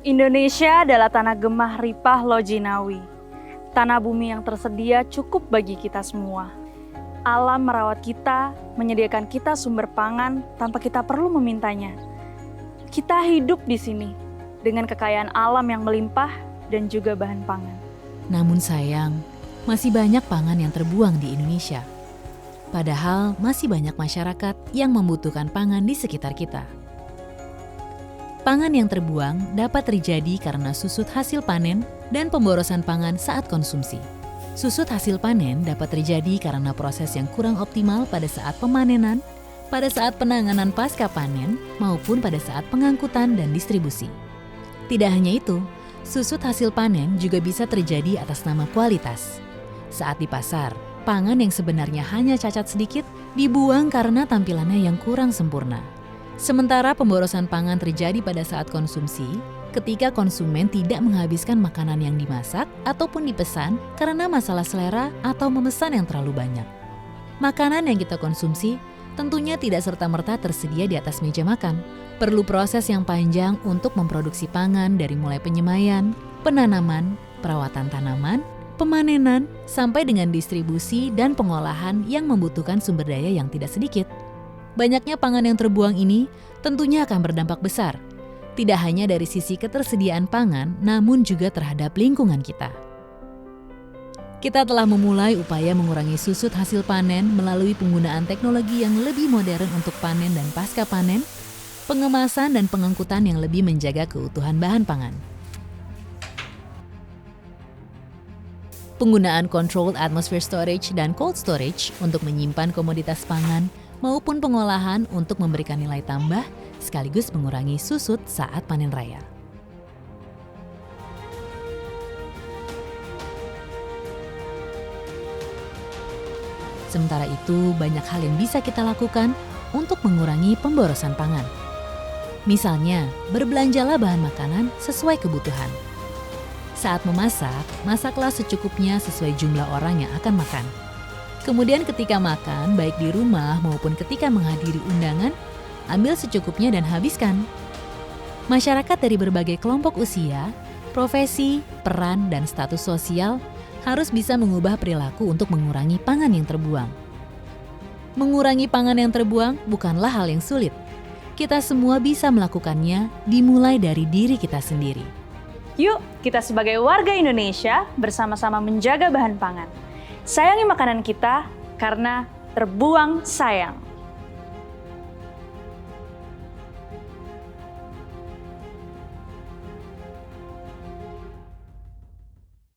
Indonesia adalah tanah gemah ripah Lojinawi. Tanah bumi yang tersedia cukup bagi kita semua. Alam merawat kita, menyediakan kita sumber pangan tanpa kita perlu memintanya. Kita hidup di sini dengan kekayaan alam yang melimpah dan juga bahan pangan. Namun sayang, masih banyak pangan yang terbuang di Indonesia. Padahal masih banyak masyarakat yang membutuhkan pangan di sekitar kita. Pangan yang terbuang dapat terjadi karena susut hasil panen dan pemborosan pangan saat konsumsi. Susut hasil panen dapat terjadi karena proses yang kurang optimal pada saat pemanenan, pada saat penanganan pasca panen, maupun pada saat pengangkutan dan distribusi. Tidak hanya itu, susut hasil panen juga bisa terjadi atas nama kualitas. Saat di pasar, pangan yang sebenarnya hanya cacat sedikit dibuang karena tampilannya yang kurang sempurna. Sementara pemborosan pangan terjadi pada saat konsumsi, ketika konsumen tidak menghabiskan makanan yang dimasak ataupun dipesan karena masalah selera atau memesan yang terlalu banyak. Makanan yang kita konsumsi tentunya tidak serta-merta tersedia di atas meja makan. Perlu proses yang panjang untuk memproduksi pangan dari mulai penyemaian, penanaman, perawatan tanaman, pemanenan, sampai dengan distribusi dan pengolahan yang membutuhkan sumber daya yang tidak sedikit. Banyaknya pangan yang terbuang ini tentunya akan berdampak besar, tidak hanya dari sisi ketersediaan pangan, namun juga terhadap lingkungan kita. Kita telah memulai upaya mengurangi susut hasil panen melalui penggunaan teknologi yang lebih modern untuk panen dan pasca panen, pengemasan dan pengangkutan yang lebih menjaga keutuhan bahan pangan. Penggunaan controlled atmosphere storage dan cold storage untuk menyimpan komoditas pangan maupun pengolahan untuk memberikan nilai tambah sekaligus mengurangi susut saat panen raya. Sementara itu, banyak hal yang bisa kita lakukan untuk mengurangi pemborosan pangan. Misalnya, berbelanjalah bahan makanan sesuai kebutuhan. Saat memasak, masaklah secukupnya sesuai jumlah orang yang akan makan. Kemudian ketika makan, baik di rumah maupun ketika menghadiri undangan, ambil secukupnya dan habiskan. Masyarakat dari berbagai kelompok usia, profesi, peran, dan status sosial harus bisa mengubah perilaku untuk mengurangi pangan yang terbuang. Mengurangi pangan yang terbuang bukanlah hal yang sulit. Kita semua bisa melakukannya dimulai dari diri kita sendiri. Yuk, kita sebagai warga Indonesia bersama-sama menjaga bahan pangan. Sayangi makanan kita karena terbuang sayang.